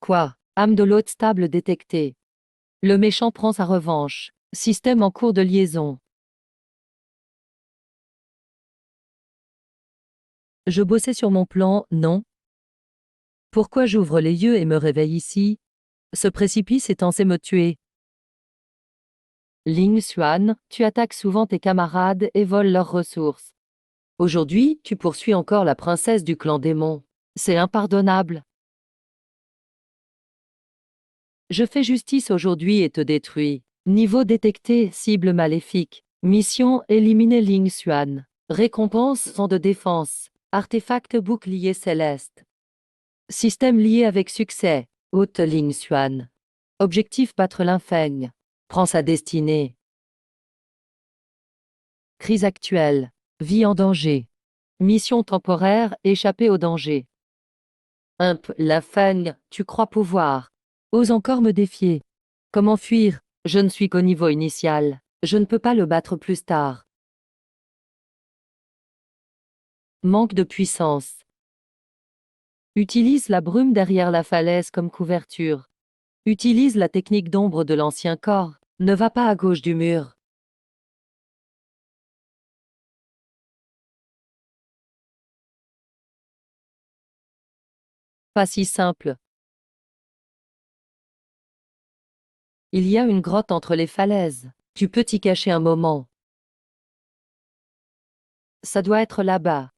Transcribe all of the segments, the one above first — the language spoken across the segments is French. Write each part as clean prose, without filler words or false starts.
Quoi? Âme de l'hôte stable détectée. Le méchant prend sa revanche. Système en cours de liaison. Je bossais sur mon plan, non? Pourquoi j'ouvre les yeux et me réveille ici? Ce précipice est censé me tuer. Ling Xuan, tu attaques souvent tes camarades et voles leurs ressources. Aujourd'hui, tu poursuis encore la princesse du clan démon. C'est impardonnable. Je fais justice aujourd'hui et te détruis. Niveau détecté, cible maléfique. Mission, éliminer Ling Xuan. Récompense, sang de défense. Artefact bouclier céleste. Système lié avec succès. Haute Ling Xuan. Objectif, battre l'infeigne. Prends sa destinée. Crise actuelle. Vie en danger. Mission temporaire, échapper au danger. L'infeigne, tu crois pouvoir. Ose encore me défier. Comment fuir? Je ne suis qu'au niveau initial. Je ne peux pas le battre plus tard. Manque de puissance. Utilise la brume derrière la falaise comme couverture. Utilise la technique d'ombre de l'ancien corps. Ne va pas à gauche du mur. Pas si simple. Il y a une grotte entre les falaises. Tu peux t'y cacher un moment. Ça doit être là-bas.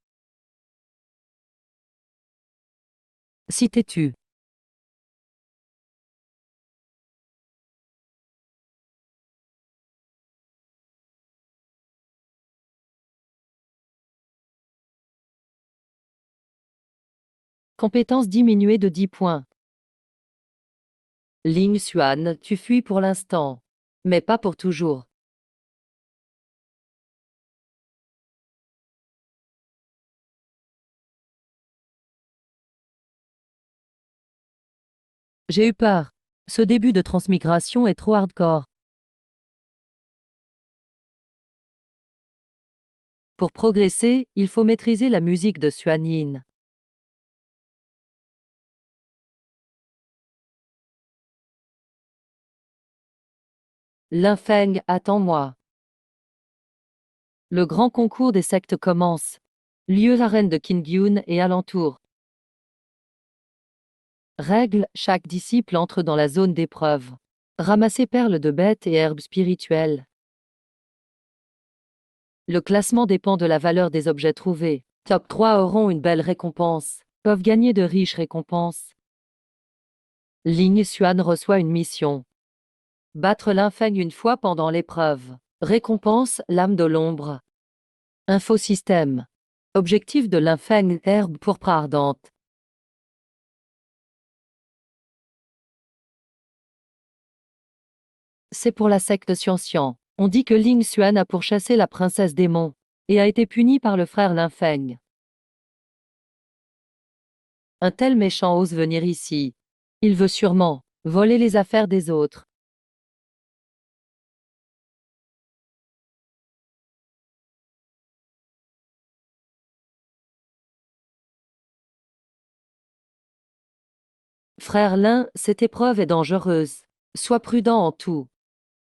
Si t'es-tu. Compétence diminuée de 10 points. Ling Xuan, tu fuis pour l'instant. Mais pas pour toujours. J'ai eu peur. Ce début de transmigration est trop hardcore. Pour progresser, il faut maîtriser la musique de Xuan Yin. L'infeigne, attends-moi. Le grand concours des sectes commence. Lieu arène de Qingyun et alentour. Règle, chaque disciple entre dans la zone d'épreuve. Ramasser perles de bêtes et herbes spirituelles. Le classement dépend de la valeur des objets trouvés. Top 3 auront une belle récompense. Peuvent gagner de riches récompenses. Ling Xuan reçoit une mission. Battre l'infeigne une fois pendant l'épreuve. Récompense, l'âme de l'ombre. Infosystème. Objectif de l'infeigne, herbe pourpre ardente. C'est pour la secte Xianxian. On dit que Ling Xuan a pourchassé la princesse démon et a été puni par le frère l'infeigne. Un tel méchant ose venir ici. Il veut sûrement voler les affaires des autres. Frère Lin, cette épreuve est dangereuse. Sois prudent en tout.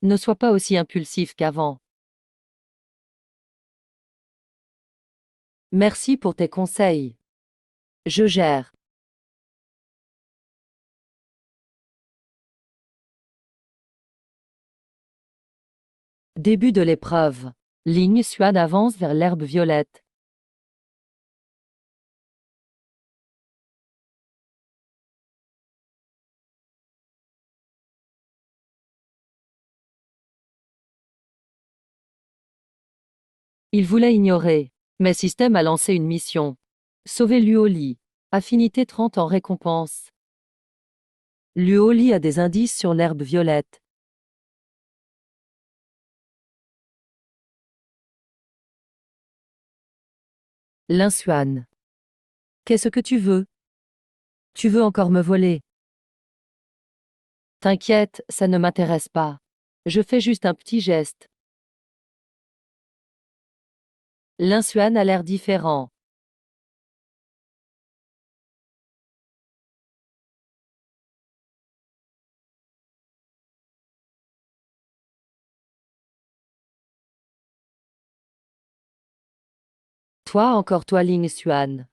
Ne sois pas aussi impulsif qu'avant. Merci pour tes conseils. Je gère. Début de l'épreuve. Ling Xuan avance vers l'herbe violette. Il voulait ignorer, mais Système a lancé une mission. Sauver Luoli. Affinité 30 en récompense. Luoli a des indices sur l'herbe violette. Lin Xuan. Qu'est-ce que tu veux? Tu veux encore me voler? T'inquiète, ça ne m'intéresse pas. Je fais juste un petit geste. Lin Xuan a l'air différent. Toi, encore toi, Ling Xuan.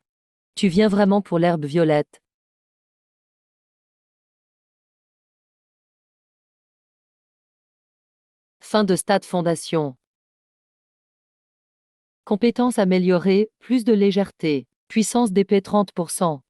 Tu viens vraiment pour l'herbe violette. Fin de stade fondation. Compétences améliorées, plus de légèreté. Puissance d'épée 30%.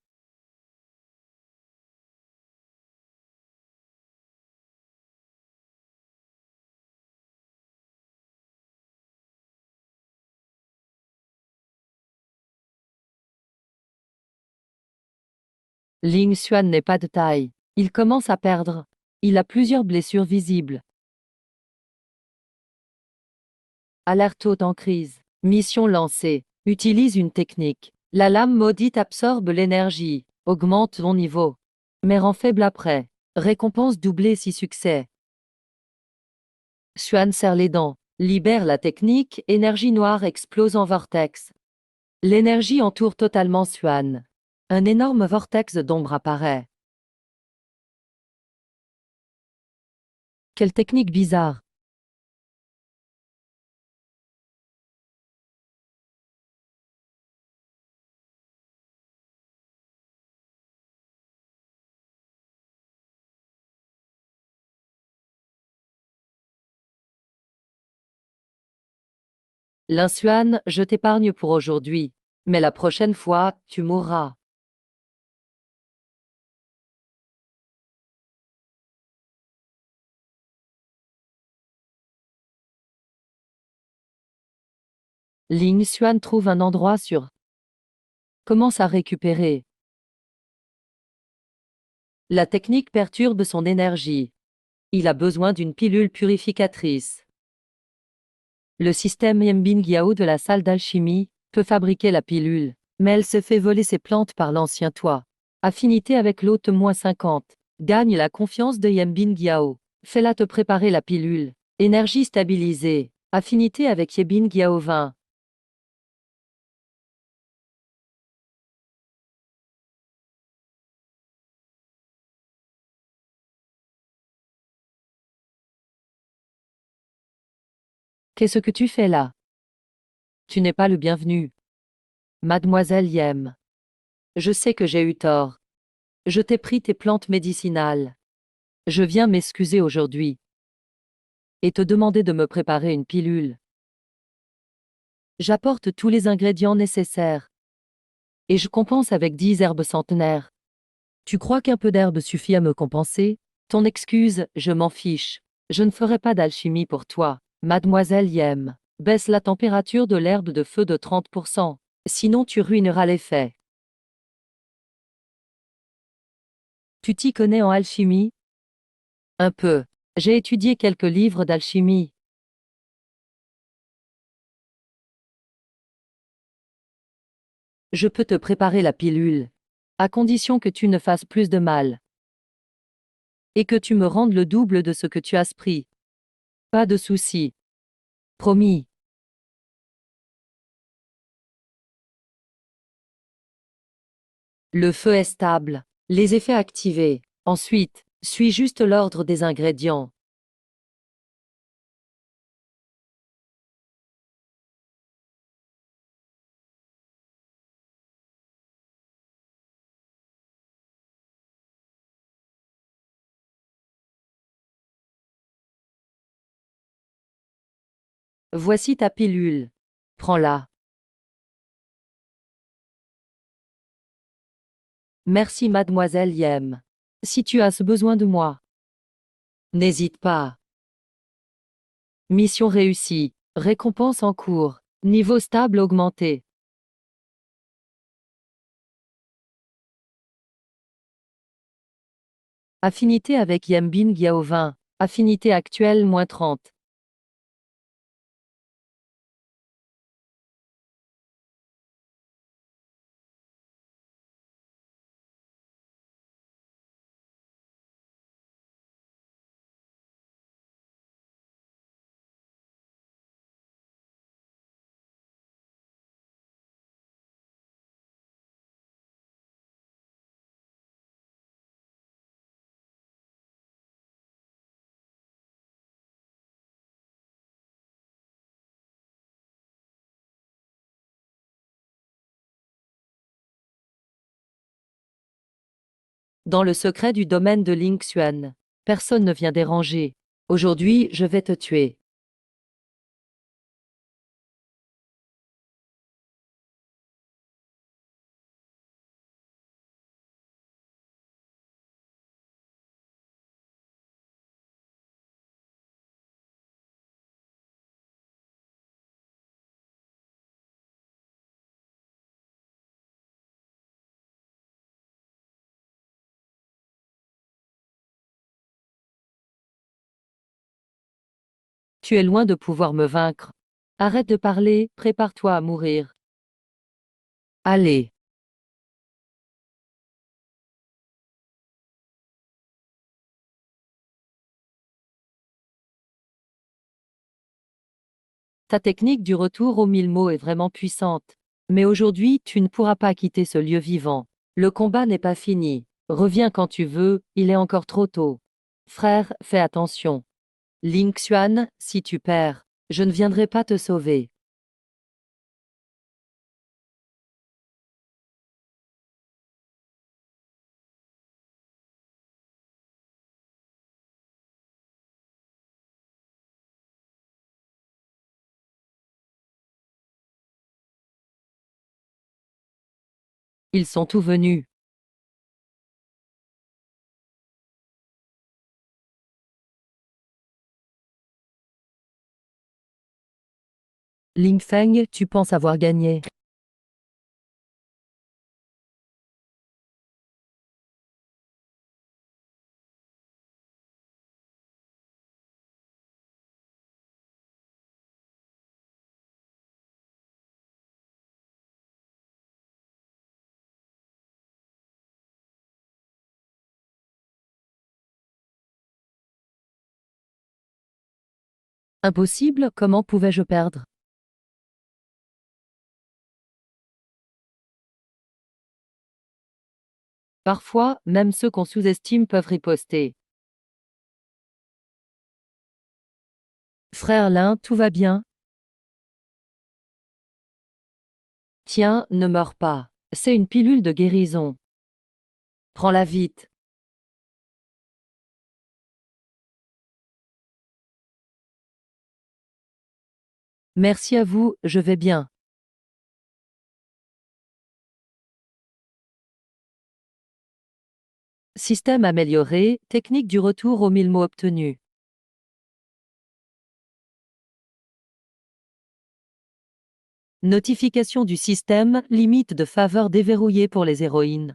Ling Xuan n'est pas de taille. Il commence à perdre. Il a plusieurs blessures visibles. Alerte haute en crise. Mission lancée. Utilise une technique. La lame maudite absorbe l'énergie. Augmente ton niveau. Mais rend faible après. Récompense doublée si succès. Xuan serre les dents. Libère la technique. Énergie noire explose en vortex. L'énergie entoure totalement Xuan. Un énorme vortex d'ombre apparaît. Quelle technique bizarre. Linsuan, je t'épargne pour aujourd'hui. Mais la prochaine fois, tu mourras. Ling Xuan trouve un endroit sur. Commence à récupérer. La technique perturbe son énergie. Il a besoin d'une pilule purificatrice. Le système Yembin Giao de la salle d'alchimie peut fabriquer la pilule, mais elle se fait voler ses plantes par l'ancien toit. Affinité avec l'hôte -50. Gagne la confiance de Yembin Giao. Fais-la te préparer la pilule. Énergie stabilisée. Affinité avec Yembin Giao 20. Qu'est-ce que tu fais là? Tu n'es pas le bienvenu. Mademoiselle Yem. Je sais que j'ai eu tort. Je t'ai pris tes plantes médicinales. Je viens m'excuser aujourd'hui. Et te demander de me préparer une pilule. J'apporte tous les ingrédients nécessaires. Et je compense avec 10 herbes centenaires. Tu crois qu'un peu d'herbe suffit à me compenser? Ton excuse, je m'en fiche. Je ne ferai pas d'alchimie pour toi. Mademoiselle Yem. Baisse la température de l'herbe de feu de 30%. Sinon tu ruineras l'effet. Tu t'y connais en alchimie? Un peu. J'ai étudié quelques livres d'alchimie. Je peux te préparer la pilule. À condition que tu ne fasses plus de mal. Et que tu me rendes le double de ce que tu as pris. Pas de souci. Promis. Le feu est stable. Les effets activés. Ensuite, suis juste l'ordre des ingrédients. Voici ta pilule. Prends-la. Merci mademoiselle Yem. Si tu as besoin de moi, n'hésite pas. Mission réussie. Récompense en cours. Niveau stable augmenté. Affinité avec Yembin Giao 20. Affinité actuelle -30. Dans le secret du domaine de Ling Xuan. Personne ne vient déranger. Aujourd'hui, je vais te tuer. Tu es loin de pouvoir me vaincre. Arrête de parler, prépare-toi à mourir. Allez. Ta technique du retour aux 1000 mots est vraiment puissante. Mais aujourd'hui, tu ne pourras pas quitter ce lieu vivant. Le combat n'est pas fini. Reviens quand tu veux, il est encore trop tôt. Frère, fais attention. Ling Xuan, si tu perds, je ne viendrai pas te sauver. Ils sont tous venus. Ling Feng, tu penses avoir gagné. Impossible, comment pouvais-je perdre? Parfois, même ceux qu'on sous-estime peuvent riposter. Frère Lin, tout va bien? Tiens, ne meurs pas. C'est une pilule de guérison. Prends-la vite. Merci à vous, je vais bien. Système amélioré, technique du retour aux 1000 mots obtenus. Notification du système, limite de faveur déverrouillée pour les héroïnes.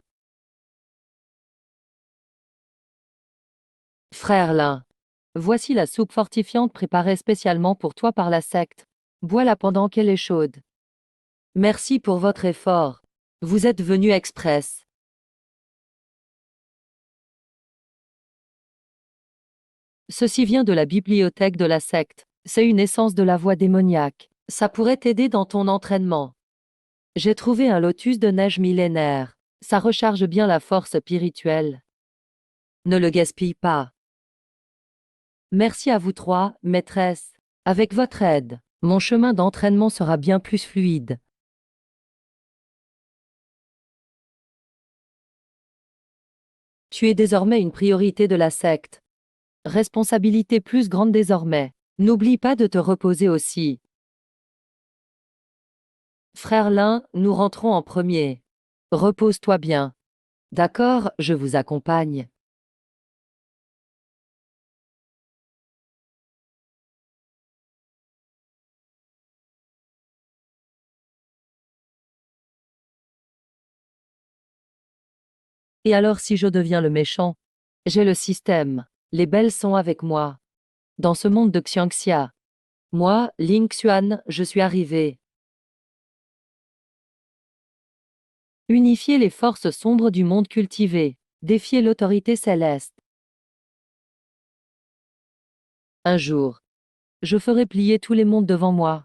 Frère Lin. Voici la soupe fortifiante préparée spécialement pour toi par la secte. Bois-la pendant qu'elle est chaude. Merci pour votre effort. Vous êtes venu express. Ceci vient de la bibliothèque de la secte. C'est une essence de la voix démoniaque. Ça pourrait t'aider dans ton entraînement. J'ai trouvé un lotus de neige millénaire. Ça recharge bien la force spirituelle. Ne le gaspille pas. Merci à vous trois, maîtresse. Avec votre aide, mon chemin d'entraînement sera bien plus fluide. Tu es désormais une priorité de la secte. Responsabilité plus grande désormais. N'oublie pas de te reposer aussi. Frère Lin, nous rentrons en premier. Repose-toi bien. D'accord, je vous accompagne. Et alors si je deviens le méchant? J'ai le système. Les belles sont avec moi. Dans ce monde de Xiangxia. Moi, Ling Xuan, je suis arrivé. Unifier les forces sombres du monde cultivé. Défier l'autorité céleste. Un jour, je ferai plier tous les mondes devant moi.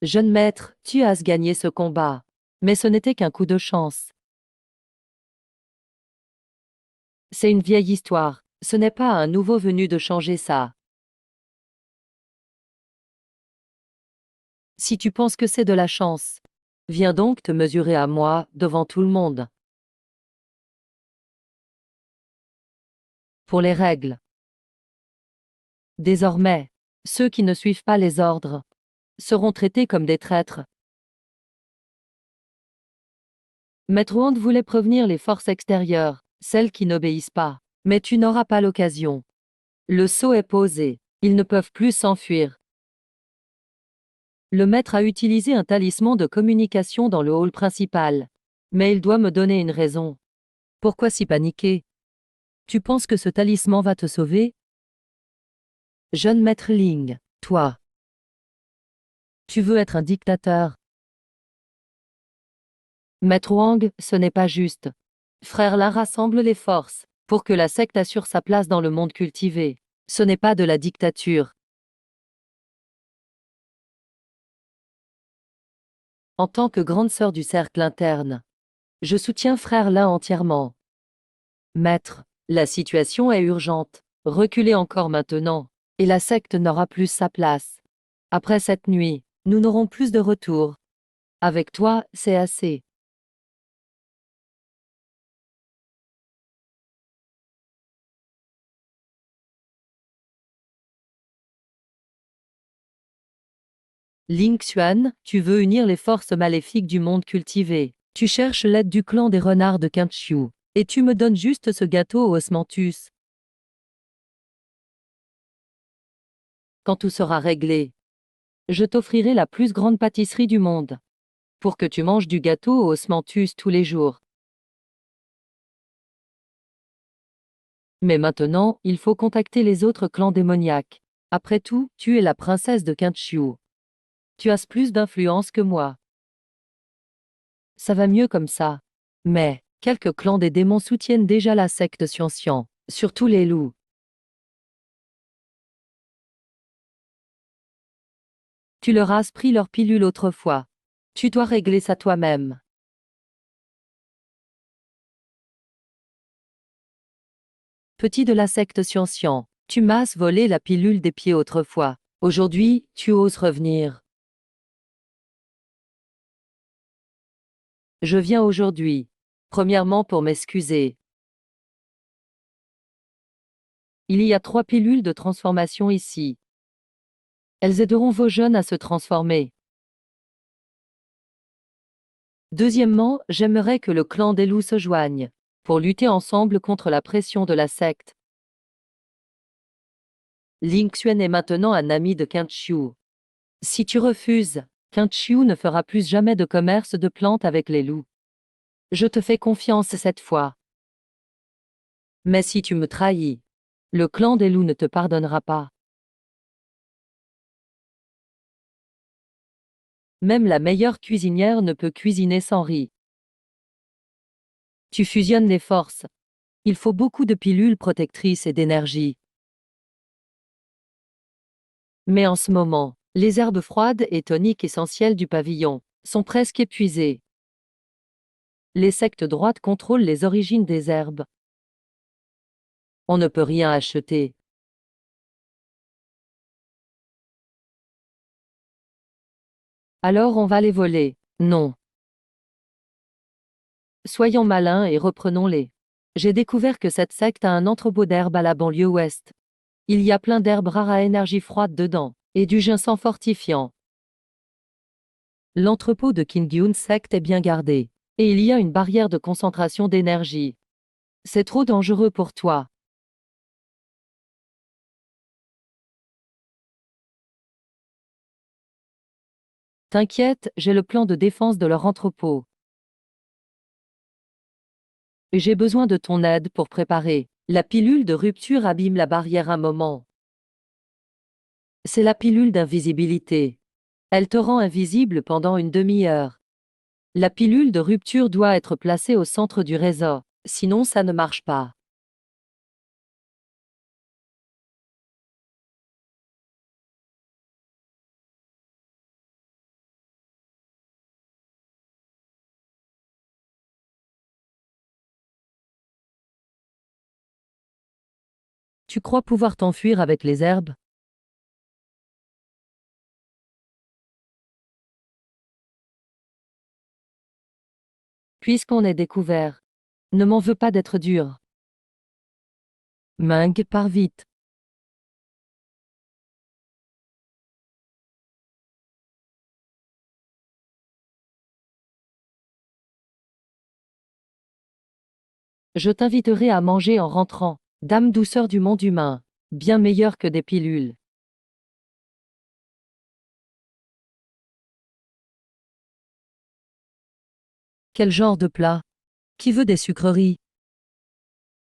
Jeune maître, tu as gagné ce combat. Mais ce n'était qu'un coup de chance. C'est une vieille histoire. Ce n'est pas à un nouveau venu de changer ça. Si tu penses que c'est de la chance, Viens donc te mesurer à moi, devant tout le monde. Pour les règles. Désormais, ceux qui ne suivent pas les ordres seront traités comme des traîtres. Maître Wand voulait prévenir les forces extérieures, celles qui n'obéissent pas. Mais tu n'auras pas l'occasion. Le sceau est posé. Ils ne peuvent plus s'enfuir. Le maître a utilisé un talisman de communication dans le hall principal. Mais il doit me donner une raison. Pourquoi si paniquer? Tu penses que ce talisman va te sauver? Jeune maître Ling, toi. Tu veux être un dictateur. Maître Wang, ce n'est pas juste. Frère Lin rassemble les forces pour que la secte assure sa place dans le monde cultivé. Ce n'est pas de la dictature. En tant que grande sœur du cercle interne, je soutiens frère Lin entièrement. Maître, la situation est urgente. Reculez encore maintenant, et la secte n'aura plus sa place. Après cette nuit, nous n'aurons plus de retour. Avec toi, c'est assez. Ling Xuan, tu veux unir les forces maléfiques du monde cultivé. Tu cherches l'aide du clan des renards de Quinqiu. Et tu me donnes juste ce gâteau au osmanthus. Quand tout sera réglé, je t'offrirai la plus grande pâtisserie du monde. Pour que tu manges du gâteau au osmanthus tous les jours. Mais maintenant, il faut contacter les autres clans démoniaques. Après tout, tu es la princesse de Quinqiu. Tu as plus d'influence que moi. Ça va mieux comme ça. Mais, quelques clans des démons soutiennent déjà la secte Xianxian, surtout les loups. Tu leur as pris leur pilule autrefois. Tu dois régler ça toi-même. Petit de la secte Xianxian, tu m'as volé la pilule des pieds autrefois. Aujourd'hui, tu oses revenir. Je viens aujourd'hui. Premièrement pour m'excuser. Il y a 3 pilules de transformation ici. Elles aideront vos jeunes à se transformer. Deuxièmement, j'aimerais que le clan des loups se joigne, pour lutter ensemble contre la pression de la secte. Ling Xuan est maintenant un ami de Quinqiu. Si tu refuses, Quinqiu ne fera plus jamais de commerce de plantes avec les loups. Je te fais confiance cette fois. Mais si tu me trahis, le clan des loups ne te pardonnera pas. Même la meilleure cuisinière ne peut cuisiner sans riz. Tu fusionnes les forces. Il faut beaucoup de pilules protectrices et d'énergie. Mais en ce moment, les herbes froides et toniques essentielles du pavillon sont presque épuisées. Les sectes droites contrôlent les origines des herbes. On ne peut rien acheter. Alors on va les voler. Non. Soyons malins et reprenons-les. J'ai découvert que cette secte a un entrepôt d'herbes à la banlieue ouest. Il y a plein d'herbes rares à énergie froide dedans, et du ginseng fortifiant. L'entrepôt de Kingyun secte est bien gardé, et il y a une barrière de concentration d'énergie. C'est trop dangereux pour toi. T'inquiète, j'ai le plan de défense de leur entrepôt. Et j'ai besoin de ton aide pour préparer. La pilule de rupture abîme la barrière un moment. C'est la pilule d'invisibilité. Elle te rend invisible pendant une demi-heure. La pilule de rupture doit être placée au centre du réseau, sinon ça ne marche pas. Tu crois pouvoir t'enfuir avec les herbes? Puisqu'on est découvert. Ne m'en veux pas d'être dur. Ming, pars vite. Je t'inviterai à manger en rentrant. Dame douceur du monde humain. Bien meilleur que des pilules. Quel genre de plat? Qui veut des sucreries?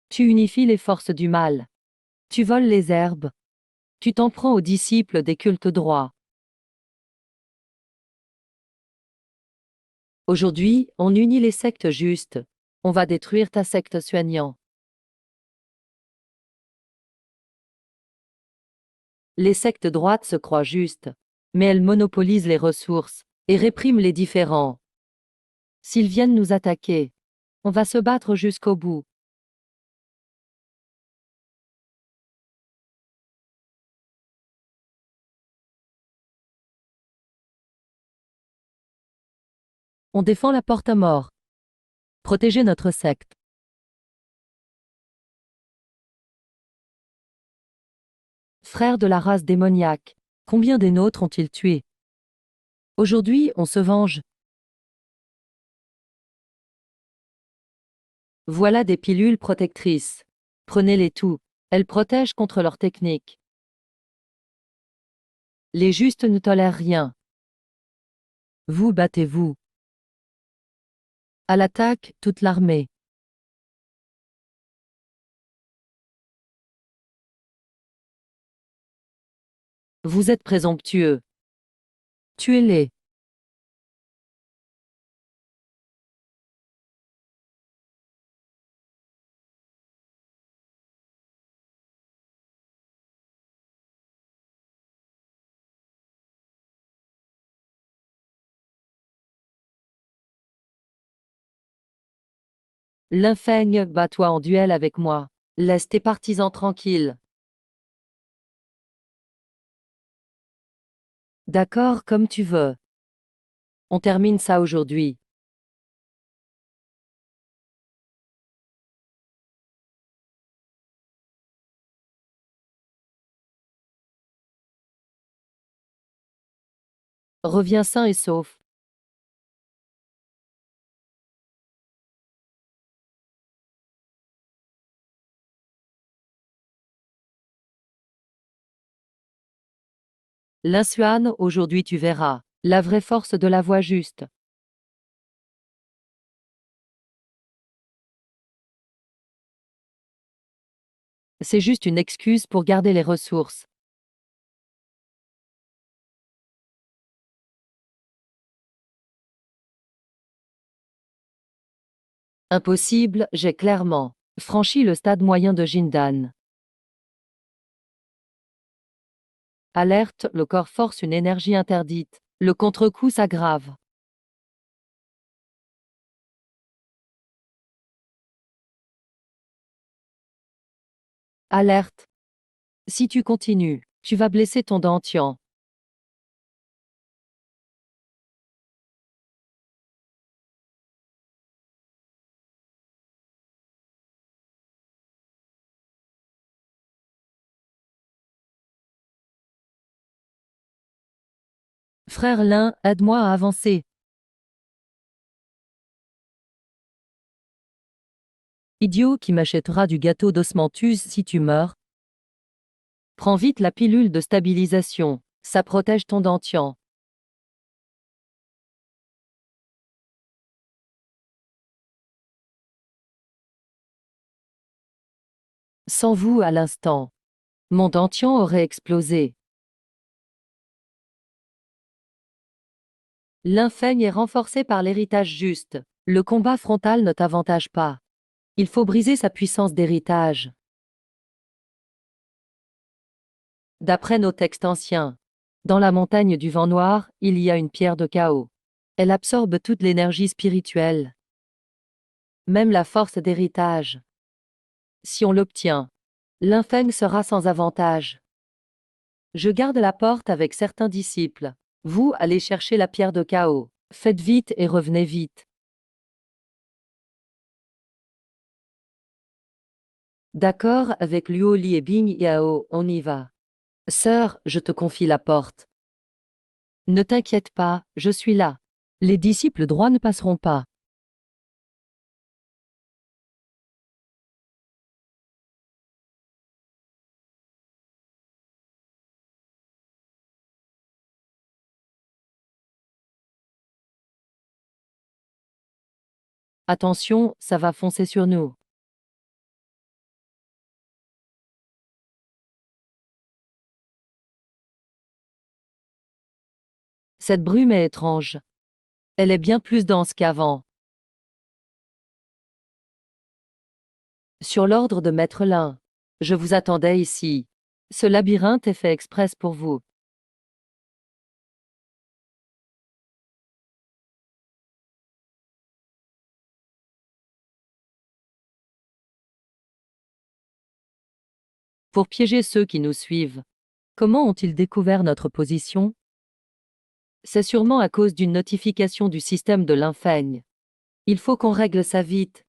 Tu unifies les forces du mal. Tu voles les herbes. Tu t'en prends aux disciples des cultes droits. Aujourd'hui, on unit les sectes justes. On va détruire ta secte soignant. Les sectes droites se croient justes, mais elles monopolisent les ressources et répriment les différents. S'ils viennent nous attaquer, on va se battre jusqu'au bout. On défend la porte à mort. Protéger notre secte. Frères de la race démoniaque, combien des nôtres ont-ils tué? Aujourd'hui, on se venge. Voilà des pilules protectrices. Prenez-les tous. Elles protègent contre leurs techniques. Les justes ne tolèrent rien. Vous battez-vous. À l'attaque, toute l'armée. Vous êtes présomptueux. Tuez-les. L'infeigne, bats-toi en duel avec moi. Laisse tes partisans tranquilles. D'accord, comme tu veux. On termine ça aujourd'hui. Reviens sain et sauf. L'insuane, aujourd'hui tu verras. La vraie force de la voie juste. C'est juste une excuse pour garder les ressources. Impossible, j'ai clairement franchi le stade moyen de Jindan. Alerte, le corps force une énergie interdite. Le contre-coup s'aggrave. Alerte. Si tu continues, tu vas blesser ton dentian. Frère Lin, aide-moi à avancer. Idiot qui m'achètera du gâteau d'osmanthus si tu meurs. Prends vite la pilule de stabilisation. Ça protège ton dentian. Sans vous à l'instant, mon dentian aurait explosé. L'infeigne est renforcé par l'héritage juste. Le combat frontal ne t'avantage pas. Il faut briser sa puissance d'héritage. D'après nos textes anciens, dans la montagne du vent noir, il y a une pierre de chaos. Elle absorbe toute l'énergie spirituelle, même la force d'héritage. Si on l'obtient, l'infeigne sera sans avantage. Je garde la porte avec certains disciples. Vous allez chercher la pierre de chaos. Faites vite et revenez vite. D'accord, avec Luo Li et Bing Yao, on y va. Sœur, je te confie la porte. Ne t'inquiète pas, je suis là. Les disciples droits ne passeront pas. Attention, ça va foncer sur nous. Cette brume est étrange. Elle est bien plus dense qu'avant. Sur l'ordre de Maître Lin. Je vous attendais ici. Ce labyrinthe est fait express pour vous. Pour piéger ceux qui nous suivent. Comment ont-ils découvert notre position? C'est sûrement à cause d'une notification du système de l'infeigne. Il faut qu'on règle ça vite.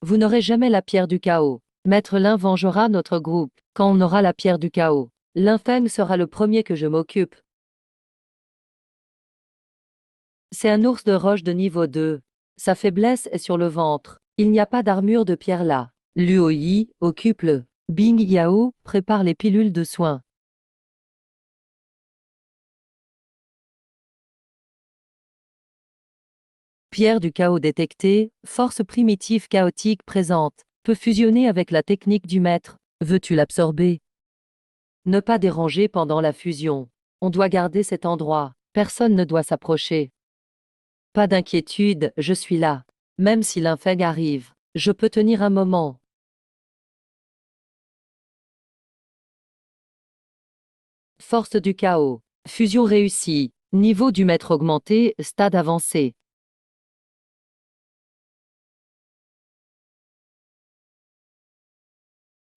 Vous n'aurez jamais la pierre du chaos. Maître Lin vengera notre groupe. Quand on aura la pierre du chaos, l'infeigne sera le premier que je m'occupe. C'est un ours de roche de niveau 2. Sa faiblesse est sur le ventre. Il n'y a pas d'armure de pierre là. Luo Yi occupe le. Bing Yao prépare les pilules de soins. Pierre du chaos détectée, force primitive chaotique présente, peut fusionner avec la technique du maître. Veux-tu l'absorber? Ne pas déranger pendant la fusion. On doit garder cet endroit. Personne ne doit s'approcher. Pas d'inquiétude, je suis là. Même si l'infeigne arrive, je peux tenir un moment. Force du chaos. Fusion réussie. Niveau du maître augmenté, stade avancé.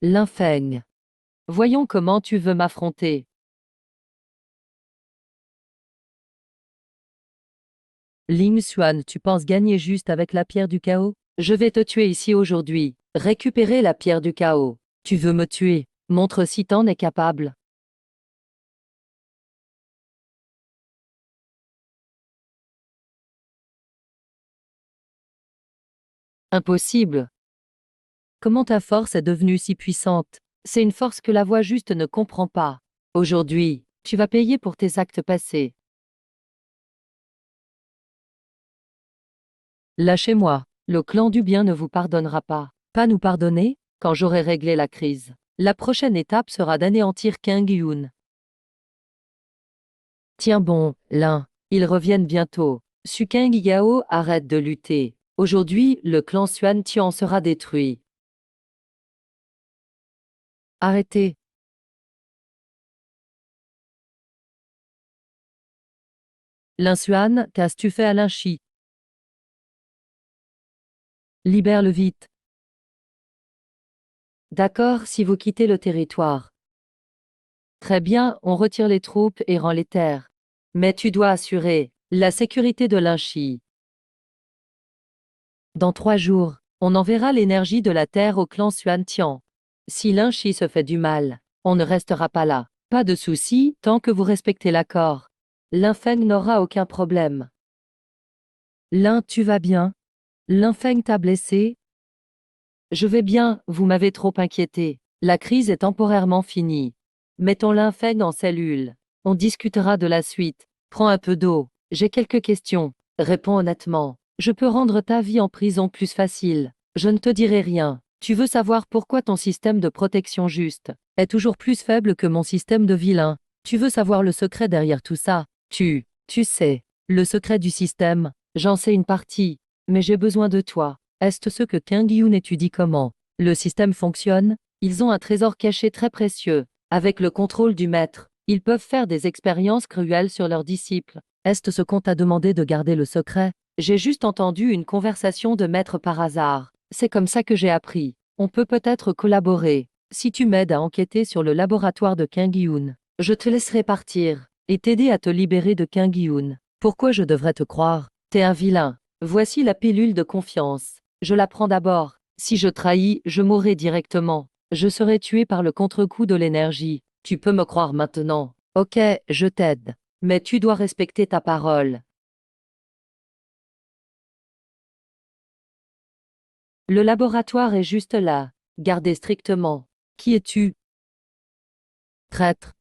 L'infeigne. Voyons comment tu veux m'affronter. Ling Xuan, tu penses gagner juste avec la pierre du chaos? Je vais te tuer ici aujourd'hui. Récupérer la pierre du chaos. Tu veux me tuer? Montre si t'en es capable. Impossible. Comment ta force est devenue si puissante? C'est une force que la voix juste ne comprend pas. Aujourd'hui, tu vas payer pour tes actes passés. Lâchez-moi. Le clan du bien ne vous pardonnera pas. Pas nous pardonner? Quand j'aurai réglé la crise. La prochaine étape sera d'anéantir Kang Yun. Tiens bon, Lin. Ils reviennent bientôt. Su Kang Yao arrête de lutter. Aujourd'hui, le clan Xuan Tian sera détruit. Arrêtez. Lin Xuan, qu'as-tu fait à Lin Shi? Libère-le vite. D'accord, si vous quittez le territoire. Très bien, on retire les troupes et rend les terres. Mais tu dois assurer la sécurité de Lin Shi. Dans 3 jours, on enverra l'énergie de la terre au clan Xuan Tian. Si Lin Shi se fait du mal, on ne restera pas là. Pas de souci, tant que vous respectez l'accord. L'infeng n'aura aucun problème. Lin, tu vas bien? L'infeng t'a blessé? Je vais bien, vous m'avez trop inquiété. La crise est temporairement finie. Mettons l'infeng en cellule. On discutera de la suite. Prends un peu d'eau. J'ai quelques questions. Réponds honnêtement. Je peux rendre ta vie en prison plus facile. Je ne te dirai rien. Tu veux savoir pourquoi ton système de protection juste est toujours plus faible que mon système de vilain. Tu veux savoir le secret derrière tout ça. Tu sais. Le secret du système. J'en sais une partie. Mais j'ai besoin de toi. Est-ce ce que Kang Yun étudie comment le système fonctionne? Ils ont un trésor caché très précieux. Avec le contrôle du maître, ils peuvent faire des expériences cruelles sur leurs disciples. Est-ce ce qu'on t'a demandé de garder le secret? J'ai juste entendu une conversation de maître par hasard. C'est comme ça que j'ai appris. On peut peut-être collaborer. Si tu m'aides à enquêter sur le laboratoire de Kang Yun, je te laisserai partir. et t'aider à te libérer de Kang-Yoon. Pourquoi je devrais te croire? T'es un vilain. Voici la pilule de confiance. Je la prends d'abord. Si je trahis, je mourrai directement. Je serai tué par le contre-coup de l'énergie. Tu peux me croire maintenant. Ok, je t'aide. Mais tu dois respecter ta parole. Le laboratoire est juste là. Gardez strictement. Qui es-tu? Traître.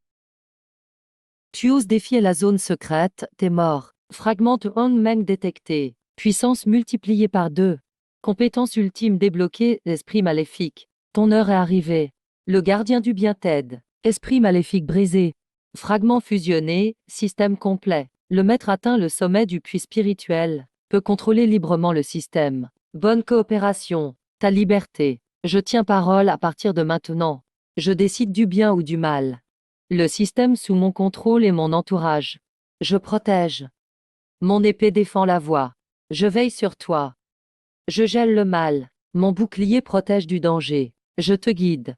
Tu oses défier la zone secrète, t'es mort. Fragment de Hongmeng détecté. Puissance multipliée par 2. Compétence ultime débloquée, esprit maléfique. Ton heure est arrivée. Le gardien du bien t'aide. Esprit maléfique brisé. Fragment fusionné, système complet. Le maître atteint le sommet du puits spirituel. Peut contrôler librement le système. Bonne coopération. Ta liberté. Je tiens parole à partir de maintenant. Je décide du bien ou du mal. Le système sous mon contrôle et mon entourage. Je protège. Mon épée défend la voie. Je veille sur toi. Je gèle le mal. Mon bouclier protège du danger. Je te guide.